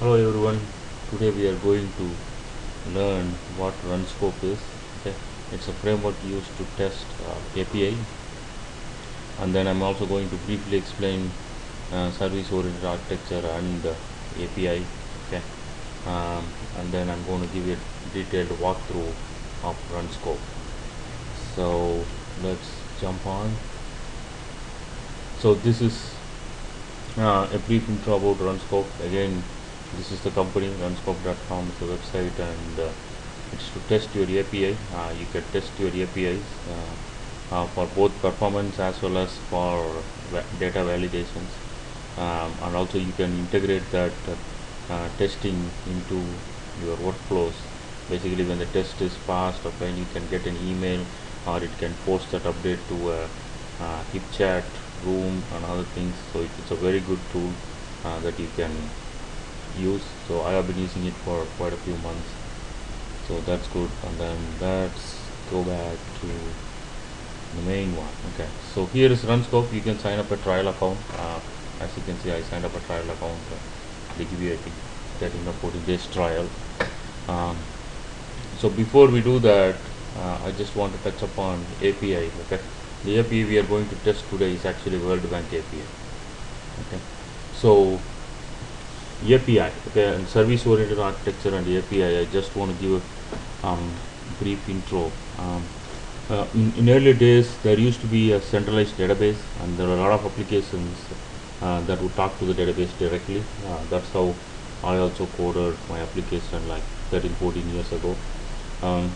Hello everyone. Today we are going to learn what Runscope is. Okay, it's a framework used to test API, and then I'm also going to briefly explain service-oriented architecture and API. Okay, and then I'm going to give you a detailed walkthrough of Runscope. So let's jump on. So this is a brief intro about Runscope. Again, this is the company, runscope.com is the website, and it's to test your API. You can test your APIs for both performance as well as for data validations, and also you can integrate that testing into your workflows. Basically, when the test is passed, or when you can get an email, or it can post that update to a hip chat room and other things. So it's a very good tool that you can use. So I have been using it for quite a few months, so that's good. And then let's go back to the main one. Okay, so here is Runscope. You can sign up a trial account. As you can see, I signed up a trial account. They give you, I think, 13 or 14 days trial. um, so before we do that, I just want to touch upon API. Okay, the API we are going to test today is actually World Bank API. Okay, so API, okay, and service oriented architecture and API, I just want to give a brief intro. In early days, there used to be a centralized database, and there are a lot of applications that would talk to the database directly. That's how I also coded my application like 13, 14 years ago. Um,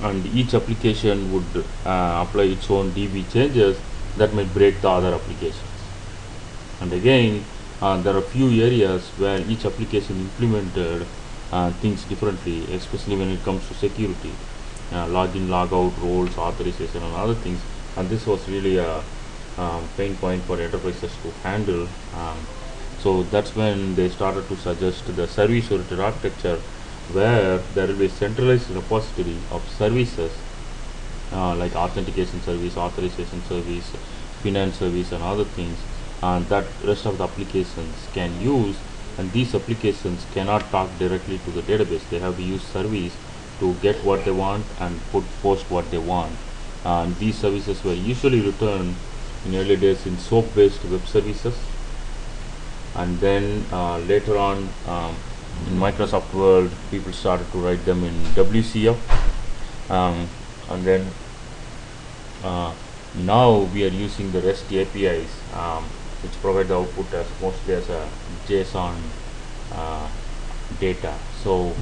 and each application would apply its own DB changes that might break the other applications. And again, there are few areas where each application implemented things differently, especially when it comes to security, login, logout, roles, authorization, and other things. And this was really a pain point for enterprises to handle. So that's when they started to suggest the service-oriented architecture, where there will be a centralized repository of services like authentication service, authorization service, finance service, and other things, and that rest of the applications can use. And these applications cannot talk directly to the database. They have to use service to get what they want and post what they want. And these services were usually written in early days in SOAP-based web services, and then later on in Microsoft world, people started to write them in WCF, and then uh, now we are using the REST APIs, which provide the output as mostly as a JSON uh, data. So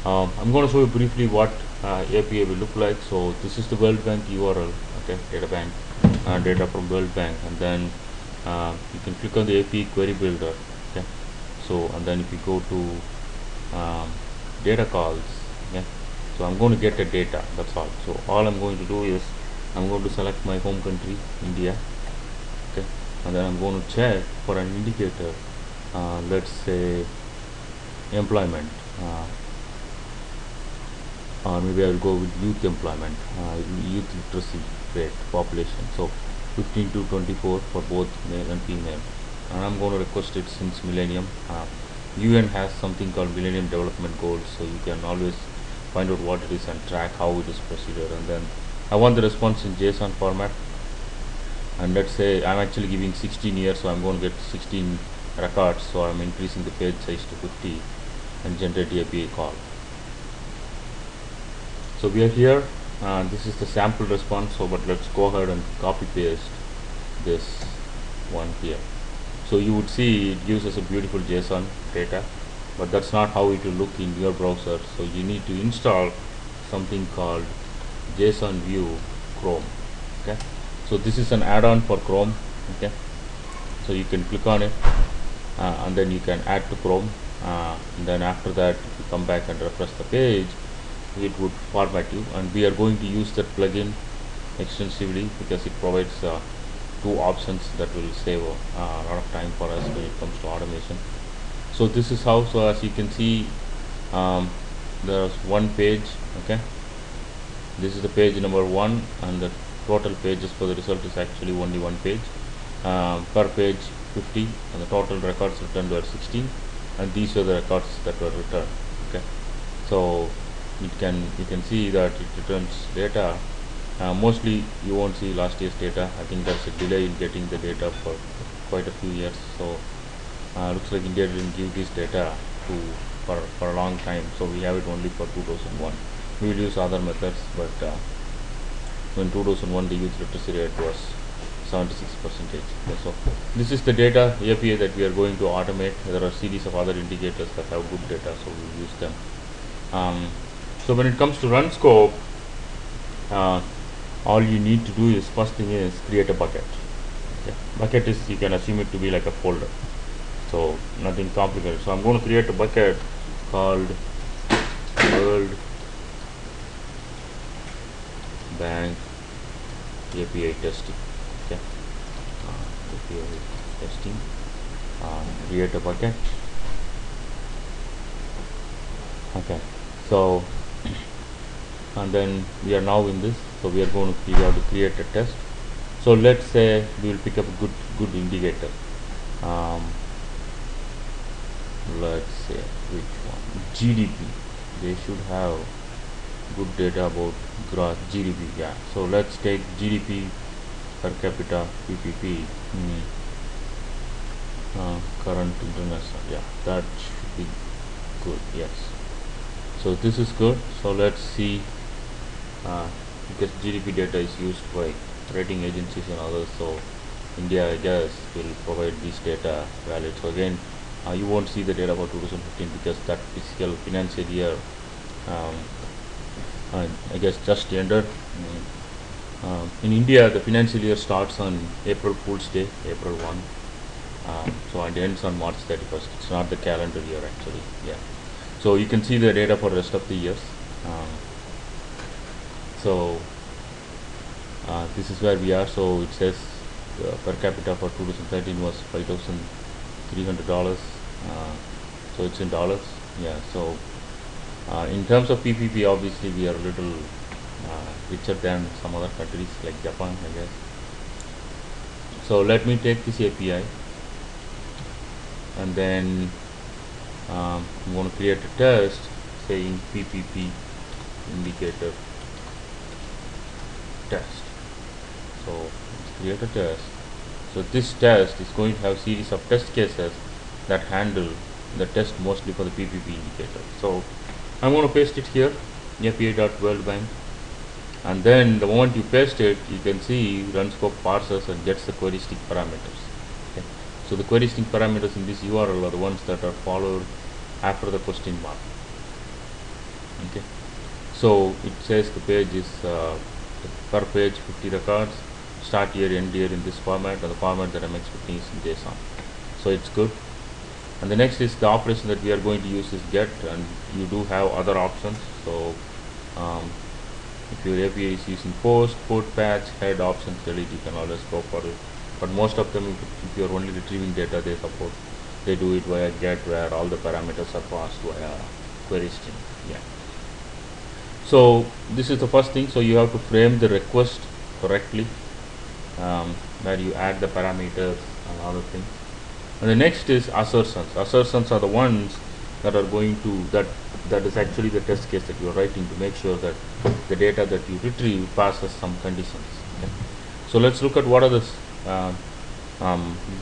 I'm going to show you briefly what API will look like. So this is the World Bank URL, okay, data bank, data from World Bank, and then you can click on the API query builder. Okay, so and then if you go to data calls, okay, so I'm going to get a data. That's all. So all I'm going to do is I'm going to select my home country, India. Okay, and then I'm going to check for an indicator. Let's say employment, or maybe I will go with youth employment, youth literacy rate, population. So 15 to 24 for both male and female, and I'm going to request it since millennium. UN has something called Millennium Development Goals, so you can always find out what it is and track how it is proceeded. And then I want the response in JSON format, and let's say I'm actually giving 16 years, so I'm going to get 16 records. So I'm increasing the page size to 50 and generate the API call. So we are here. This is the sample response. So, but let's go ahead and copy paste this one here. So you would see it gives us a beautiful JSON data, but that's not how it will look in your browser. So you need to install something called JSON View Chrome. Okay, so this is an add-on for Chrome. Okay, so you can click on it, and then you can add to Chrome. And then after that, if you come back and refresh the page, it would format you. And we are going to use that plugin extensively because it provides two options that will save a lot of time for us when it comes to automation. So this is how. So as you can see, there's one page. Okay, this is the page number 1, and the total pages for the result is actually only one page. Per page 50, and the total records returned were 16. and these are the records that were returned. Okay, so you can see that it returns data. Mostly you won't see last year's data. I think there's a delay in getting the data for quite a few years. So looks like India didn't give this data to for a long time. So we have it only for 2001. We will use other methods, but in 2001 the youth literacy rate was 76%. Okay, so this is the data API that we are going to automate. There are series of other indicators that have good data, so we will use them. So when it comes to Runscope, all you need to do is, first thing is create a bucket. Okay. Bucket is, you can assume it to be like a folder, so nothing complicated. So I'm going to create a bucket called World Bank API testing. Okay, API testing. Create a bucket. Okay, so and then we are now in this. So we are going to have to create a test. So let's say we will pick up a good indicator. Let's say which one? GDP. They should have good data about GDP. Yeah. So let's take GDP per capita PPP. Current international. Yeah, that should be good. Yes. So this is good. So let's see. Because GDP data is used by rating agencies and others, so India, I guess, will provide this data valid. So again, you won't see the data for 2015 because that fiscal financial year, I guess, just ended. In India, the financial year starts on April Fool's Day, April 1. So it ends on March 31st. It's not the calendar year actually. Yeah. So you can see the data for the rest of the years. So this is where we are. So it says per capita for 2013 was $5,300. So it's in dollars. Yeah. So in terms of PPP, obviously we are a little richer than some other countries like Japan, I guess. So let me take this API, and then I'm going to create a test saying PPP indicator test. So let's create a test. So this test is going to have series of test cases that handle the test mostly for the PPP indicator. So I'm going to paste it here, api.worldbank, and then the moment you paste it, you can see Runscope parses and gets the query string parameters. Okay. So the query string parameters in this URL are the ones that are followed after the question mark. Okay. So it says the page is per page 50 records, start year, end year in this format, and the format that I'm expecting is in JSON. So it's good. And the next is the operation that we are going to use is get, and you do have other options. So if your API is using post, put, patch, head, options, delete, you can always go for it. But most of them, if you're only retrieving data, they support. They do it via get, where all the parameters are passed via query string. Yeah. So this is the first thing. So you have to frame the request correctly, where you add the parameters and other things. And the next is assertions. Assertions are the ones that are going to, that is actually the test case that you are writing to make sure that the data that you retrieve passes some conditions. Okay. So let's look at what are the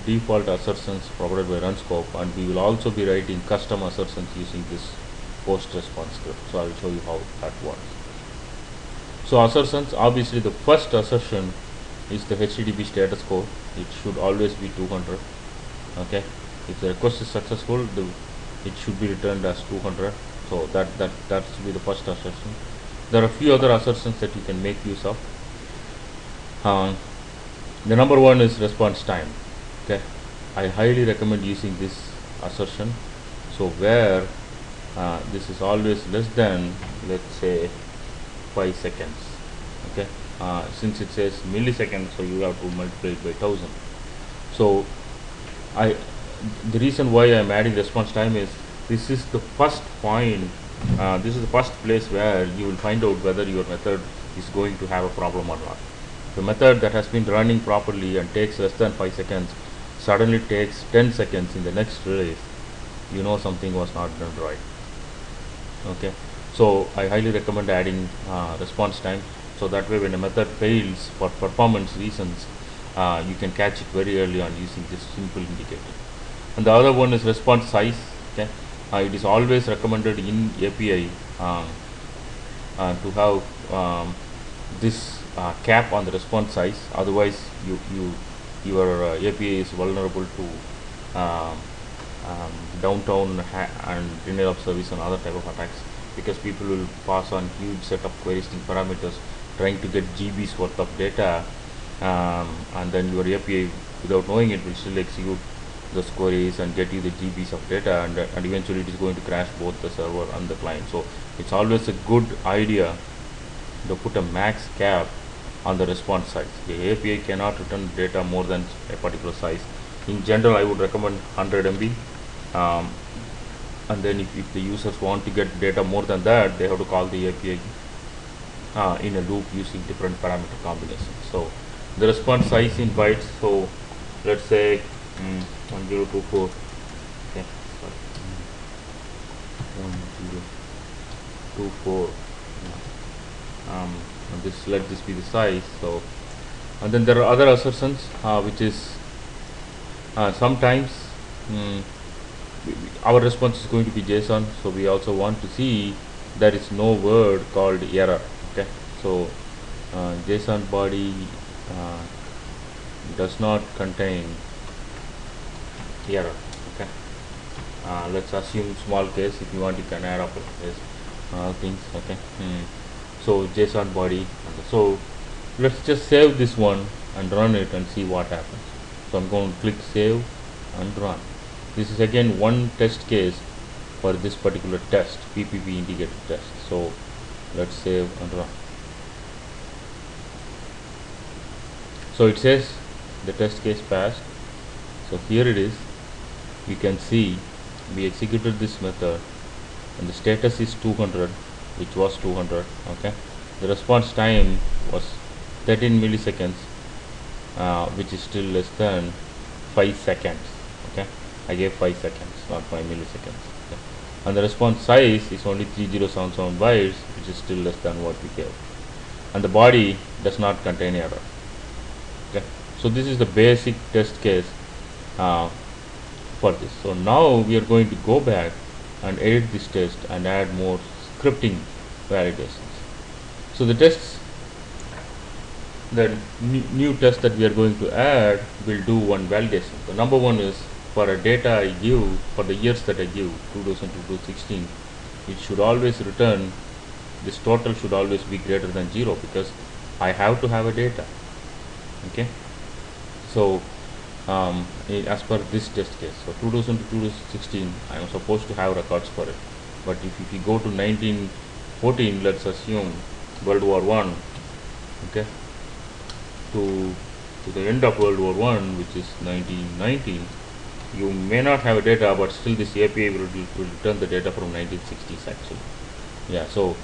default assertions provided by Runscope, and we will also be writing custom assertions using this post response script. So I will show you how that works. So assertions, obviously the first assertion is the HTTP status code. It should always be 200. Okay, if the request is successful, it should be returned as 200. So that should be the first assertion. There are a few other assertions that you can make use of. The number one is response time. Okay, I highly recommend using this assertion. So where this is always less than, let's say, 5 seconds. Okay, since it says milliseconds, so you have to multiply it by 1000. So the reason why I'm adding response time is this is the first point, this is the first place where you will find out whether your method is going to have a problem or not. The method that has been running properly and takes less than 5 seconds suddenly takes 10 seconds in the next release, you know something was not done right. Okay, so I highly recommend adding response time, so that way when a method fails for performance reasons, you can catch it very early on using this simple indicator. And the other one is response size. Okay, it is always recommended in API to have this cap on the response size, otherwise your API is vulnerable to um, downtown and denial of service and other type of attacks, because people will pass on huge set of queries parameters trying to get GBs worth of data, and then your API, without knowing it, will still execute those queries and get you the GBs of data, and eventually it is going to crash both the server and the client. So it's always a good idea to put a max cap on the response size. The API cannot return data more than a particular size. In general, I would recommend 100 MB, and then if the users want to get data more than that, they have to call the API in a loop using different parameter combinations. So the response size in bytes, so let's say 1024, okay, sorry, 1024, and this, let this be the size. So, and then there are other assertions, which is sometimes our response is going to be JSON, so we also want to see there is no word called error. Okay, so JSON body does not contain error. Okay, let's assume small case. If you want, you can add upper case things. Okay, so JSON body. So let's just save this one and run it and see what happens. So I'm going to click save and run. This is again one test case for this particular test, PPP indicator test. So let's save and run. So it says the test case passed. So here it is. You can see we executed this method and the status is 200, which was 200. Okay, the response time was 13 milliseconds, which is still less than 5 seconds. Okay, I gave 5 seconds, not 5 milliseconds. Okay. And the response size is only 3077 bytes, which is still less than what we gave. And the body does not contain error. Okay, so this is the basic test case for this. So now we are going to go back and edit this test and add more scripting validations. So the tests, the new test that we are going to add will do one validation. The number one is for a data I give, for the years that I give, 2000 to 2016, it should always return, this total should always be greater than 0, because I have to have a data. Okay, so as per this test case, so 2000 to 2016, I am supposed to have records for it. But if you go to 1914, let's assume World War One, okay, to the end of World War One, which is 1919, you may not have a data, but still this API will return the data from 1960s actually. Yeah, so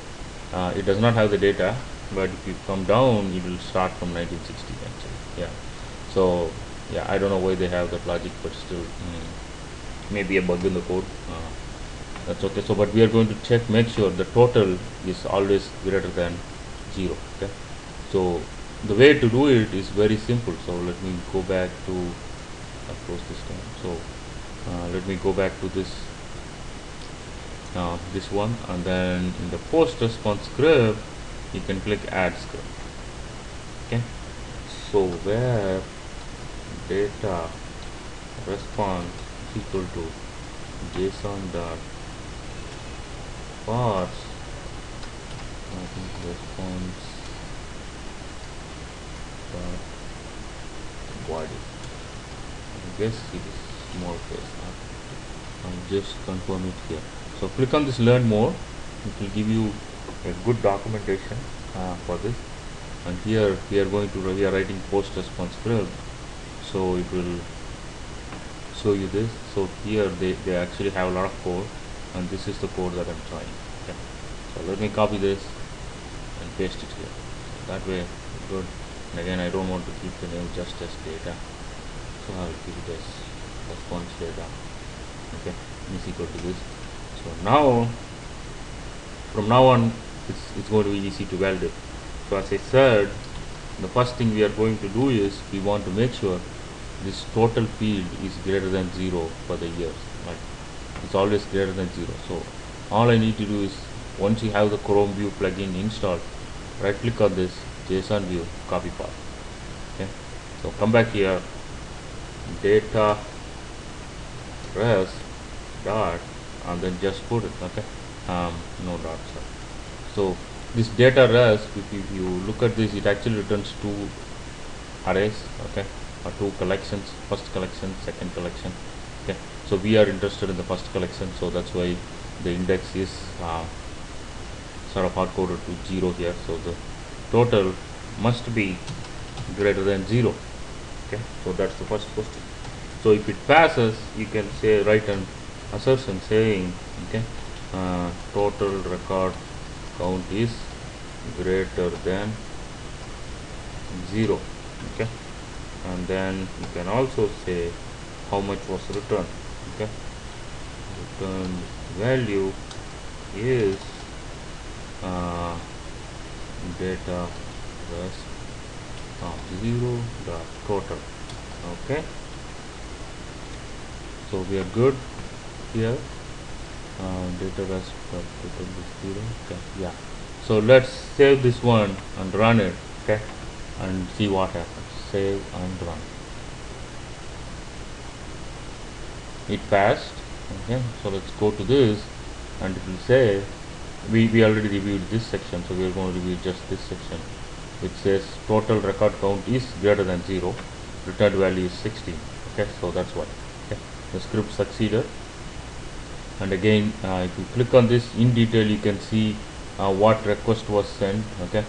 it does not have the data, but if you come down, it will start from 1960 actually. Yeah, so yeah, I don't know why they have that logic, but still maybe a bug in the code. That's okay. So but we are going to check, make sure the total is always greater than 0. Okay, so the way to do it is very simple. So let me go back to, of course, this time. So let me go back to this this one, and then in the post response script you can click add script. Okay, so where data response is equal to JSON dot parse, I think response dot body, I guess it is small case. I'll just confirm it here. So click on this learn more, it will give you a good documentation for this. And here we are writing post response script, so it will show you this. So here they actually have a lot of code, and this is the code that I'm trying. Okay, so let me copy this and paste it here. That way good. And again, I don't want to keep the name just as data, so I'll keep it as response data. Okay, is equal to this. So now from now on it's going to be easy to validate. So as I said, the first thing we are going to do is we want to make sure this total field is greater than 0 for the years. Right? It's always greater than 0. So all I need to do is, once you have the Chrome View plugin installed, right click on this JSON view, copy path. Okay, so come back here, data res dot, and then just put it. Okay, no dot, sorry. So this data res, if you look at this, it actually returns two arrays, okay, or two collections, first collection, second collection. Okay, so we are interested in the first collection, so that's why the index is sort of hard coded to 0 here. So the total must be greater than 0. Okay, so that's the first question. So if it passes, you can say, write an assertion saying, okay, total record count is greater than 0. Okay, and then you can also say how much was returned. Okay, return value is data res 0 dot total. Okay, so we are good here. Data res dot total is 0. Okay, yeah. So let's save this one and run it. Okay, and see what happens. Save and run. It passed. Okay, so let's go to this, and it will say we already reviewed this section, so we are going to review just this section, which says total record count is greater than 0, returned value is 16. Okay, so that's why. Okay, the script succeeded. And again, if you click on this in detail, you can see what request was sent. Okay,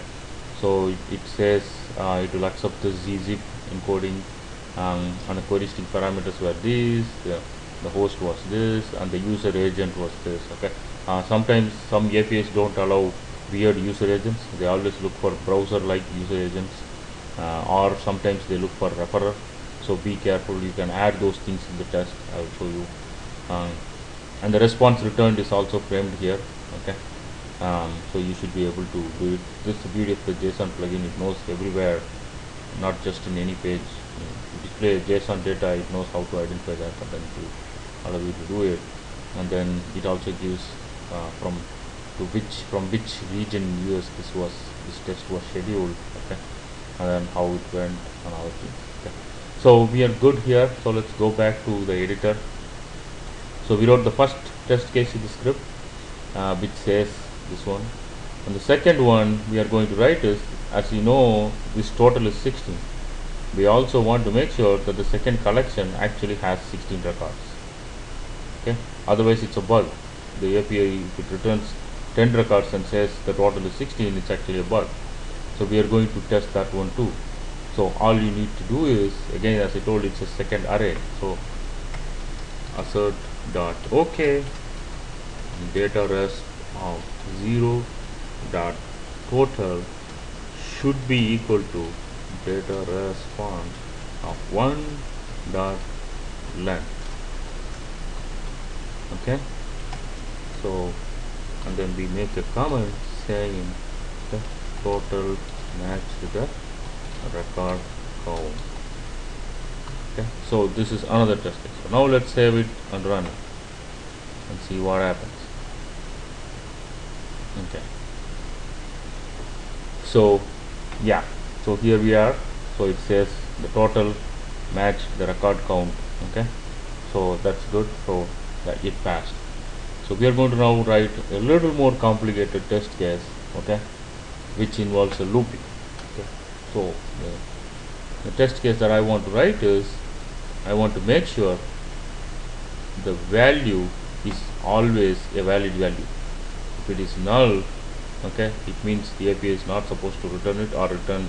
so it says it will accept the zip encoding, and the query string parameters were these, the host was this, and the user agent was this. Okay, sometimes some APIs don't allow weird user agents. They always look for browser like user agents, or sometimes they look for referrer. So be careful, you can add those things in the test. I will show you. And the response returned is also framed here. Okay, so you should be able to do it. This is the beauty of the JSON plugin. It knows everywhere, not just in any page. You display JSON data, it knows how to identify that and then to allow you to do it. And then it also gives from which region in US this test was scheduled. Okay, and then how it went and all things. Okay, so we are good here. So let's go back to the editor. So we wrote the first test case in the script, which says this one, and the second one we are going to write is, as you know, this total is 16. We also want to make sure that the second collection actually has 16 records. Okay, otherwise it's a bug. The API, if it returns 10 records and says the total is 16, it's actually a bug. So we are going to test that one too. So all you need to do is, again, as I told, it's a second array. So assert dot okay, data res of 0 dot total should be equal to data response of 1 dot length. Okay, so and then we make a comment saying the total match the record count. Okay, so this is another test case. So now let's save it and run it and see what happens. Okay, so yeah, so here we are. So it says the total match the record count. Okay, so that's good. So that it passed. So we are going to now write a little more complicated test case. Okay, which involves a looping. Okay, so the test case that I want to write is, I want to make sure the value is always a valid value. If it is null, okay, it means the API is not supposed to return it or return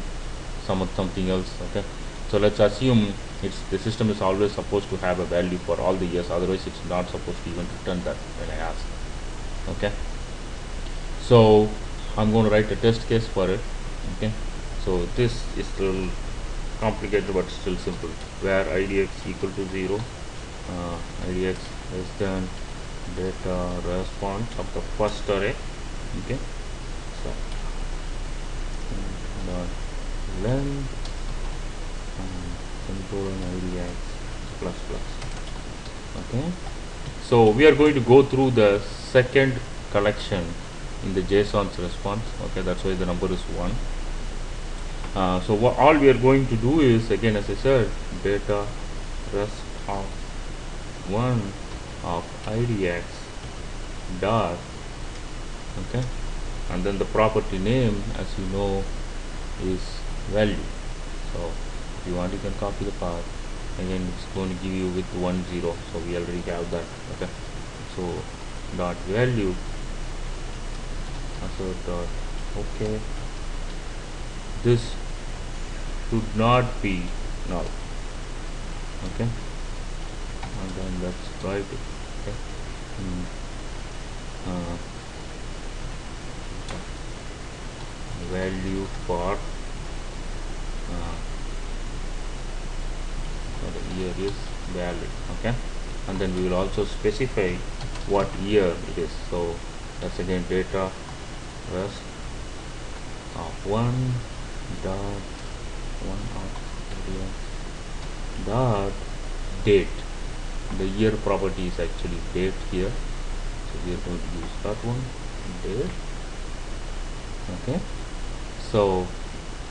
something else. Okay, so let's assume the system is always supposed to have a value for all the years, otherwise it's not supposed to even return that when I ask. Okay, so I'm going to write a test case for it. Okay, so this is still complicated but still simple, where idx equal to 0, idx less than data response of the first array. Okay, so dot length control IDX plus plus. Okay, so we are going to go through the second collection in the JSON's response. Okay, that's why the number is 1. So all we are going to do is, again as I said, data rest of 1 of IDX dot, okay, and then the property name, as you know, is value. So if you want, you can copy the path. Again, it's going to give you with 1 0, so we already have that. Okay, so dot value assert dot, okay, this should not be null. Okay, and then let's write it. Okay, value for the year is valid. Okay, and then we will also specify what year it is. So that's again data rest of 1 dot 1 of area dot date. The year property is actually date here, so we are going to use that one, date. Okay, so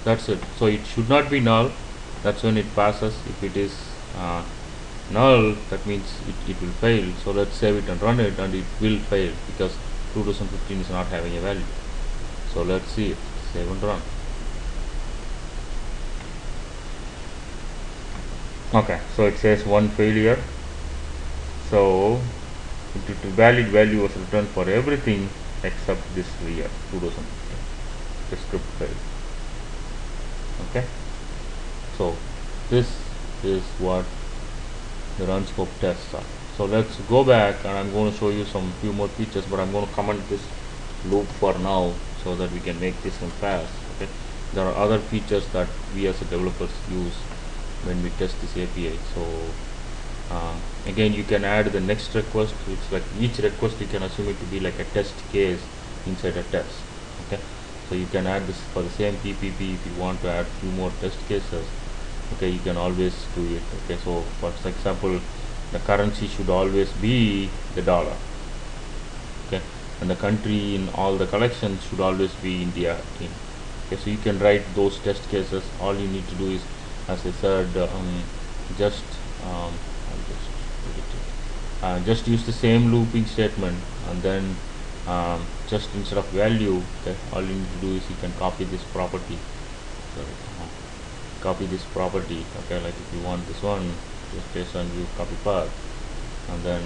that's it. So it should not be null. That's when it passes. If it is null, that means it will fail. So let's save it and run it, and it will fail because 2015 is not having a value. So let's see it. Save and run. Okay, so it says 1 failure. So the valid value was returned for everything except this year 2015. The script failed. Okay, so this is what the Runscope tests are. So let's go back, and I'm going to show you some few more features, but I'm going to comment this loop for now so that we can make this one fast. Okay, there are other features that we as a developers use when we test this API. So again, you can add the next request. It's like each request you can assume it to be like a test case inside a test. Okay, so you can add this for the same PPP. If you want to add few more test cases, okay, you can always do it. Okay, so for example, the currency should always be the dollar. Okay, and the country in all the collections should always be India. Okay, so you can write those test cases. All you need to do is, as I said, just I'll just edit it. Just use the same looping statement, and then just instead of value, okay, all you need to do is you can copy this property. Sorry, copy this property. Okay, like if you want this one, just JSON view copy path, and then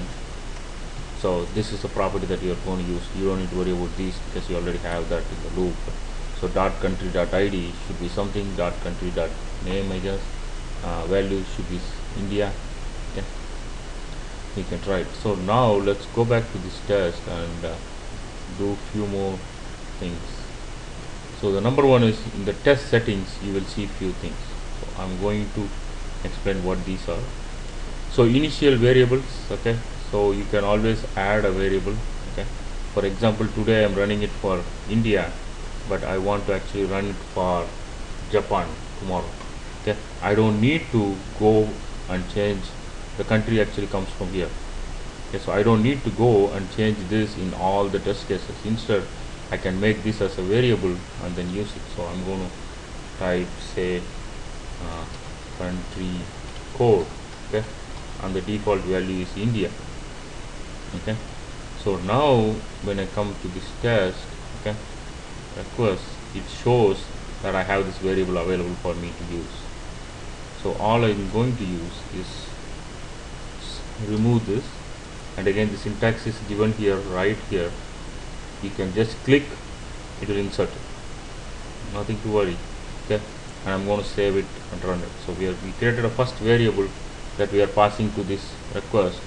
so this is the property that you are going to use. You don't need to worry about these because you already have that in the loop. So dot country dot ID should be something, dot country dot name, I guess, value should be India. Okay, you can try it. So now let's go back to this test and do few more things. So the number one is in the test settings you will see few things. So I'm going to explain what these are. So initial variables, okay, so you can always add a variable. Okay, for example, today I'm running it for India, but I want to actually run it for Japan tomorrow. Okay, I don't need to go and change. The country actually comes from here. Okay, so I don't need to go and change this in all the test cases. Instead, I can make this as a variable and then use it. So I'm going to type, say, country code. Okay, and the default value is India. Okay, so now when I come to this test, okay, request, it shows that I have this variable available for me to use. So all I'm going to use is remove this, and again the syntax is given here, right here. You can just click, it will insert it, nothing to worry. Okay, and I'm going to save it and run it. So we created a first variable that we are passing to this request,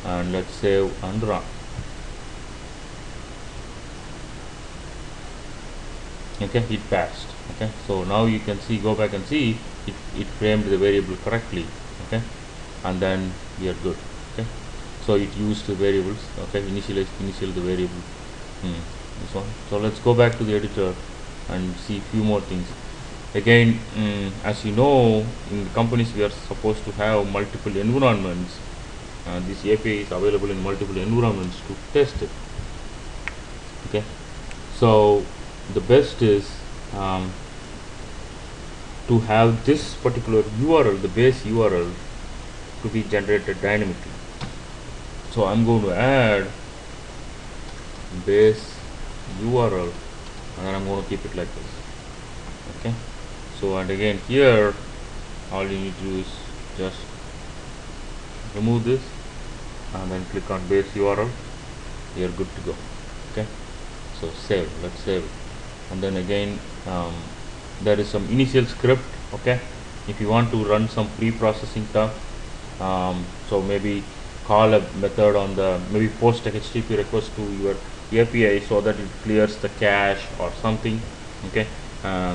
and let's save and run. Okay, it passed. Okay, so now you can see, go back and see it framed the variable correctly. Okay, and then we are good. Okay, So it used the variables. Okay, initial the variable. This one. So let's go back to the editor and see few more things. Again, as you know, in the companies we are supposed to have multiple environments. This API is available in multiple environments to test it. Okay, so the best is to have this particular URL, the base URL, to be generated dynamically. So I'm going to add base URL and then I'm going to keep it like this. Okay, so and again here all you need to do is just remove this and then click on base URL. You're good to go. Okay, so save, let's save it. And then again there is some initial script. Okay, if you want to run some pre-processing stuff, so maybe call a method on the, maybe post a HTTP request to your API so that it clears the cache or something. Okay,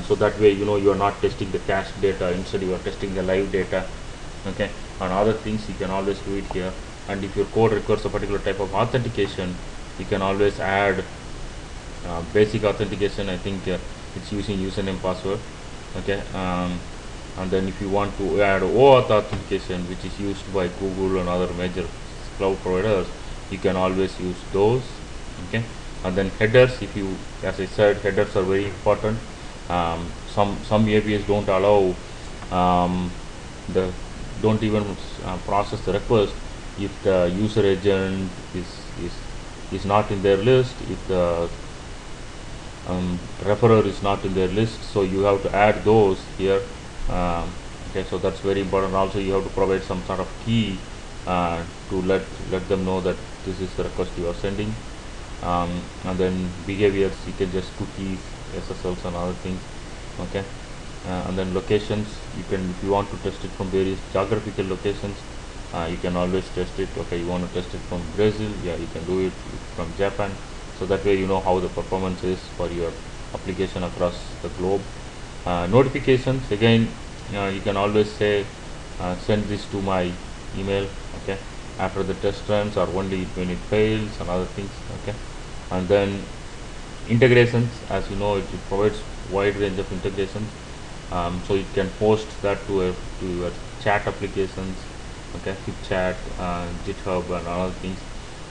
so that way you know you are not testing the cache data, instead you are testing the live data. Okay, and other things you can always do it here. And if your code requires a particular type of authentication, you can always add basic authentication. I think it's using username password. Okay, and then if you want to add OAuth authentication, which is used by Google and other major cloud providers, you can always use those. Okay, and then headers, if you, as I said, headers are very important. Some APIs don't allow the don't even process the request if the user agent is not in their list, if the referrer is not in their list. So you have to add those here. Okay, so that's very important. Also you have to provide some sort of key to let them know that this is the request you are sending. And then behaviors, you can just cookies, SSLs and other things. Okay, and then locations, you can, if you want to test it from various geographical locations, you can always test it. Okay, you want to test it from Brazil, yeah, you can do it from Japan. So that way you know how the performance is for your application across the globe. Notifications, again, you can always say send this to my email. Okay, after the test runs or only when it fails and other things. Okay, and then integrations, as you know, it provides wide range of integrations. So you can post that to your chat applications. Okay, HipChat, GitHub and other things.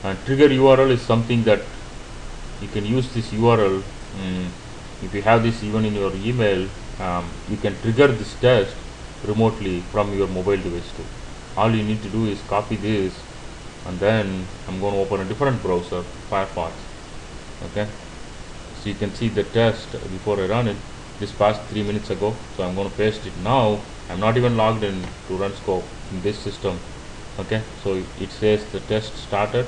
And trigger URL is something that you can use this URL. If you have this even in your email, you can trigger this test remotely from your mobile device too. All you need to do is copy this, and then I'm going to open a different browser, Firefox. Okay, so you can see the test before I run it. This passed 3 minutes ago, so I'm going to paste it now. I'm not even logged in to Runscope in this system. Okay, so it says the test started.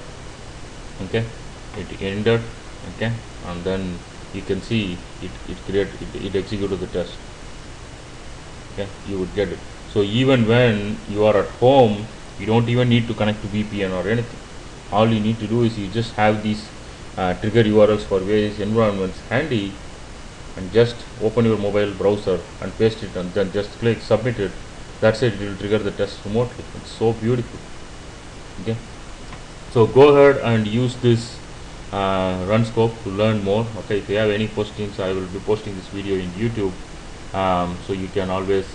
Okay, it ended. Okay, and then you can see it executed the test. Okay, you would get it. So even when you are at home, you don't even need to connect to VPN or anything. All you need to do is you just have these trigger URLs for various environments handy, and just open your mobile browser and paste it, and then just click submit it. That's it, it will trigger the test remotely. It's so beautiful. Okay, so go ahead and use this Runscope to learn more. Okay, if you have any questions, I will be posting this video in YouTube, so you can always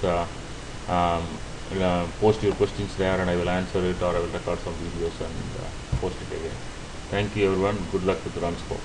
post your questions there and I will answer it, or I will record some videos and post it again. Thank you everyone, good luck with Runscope.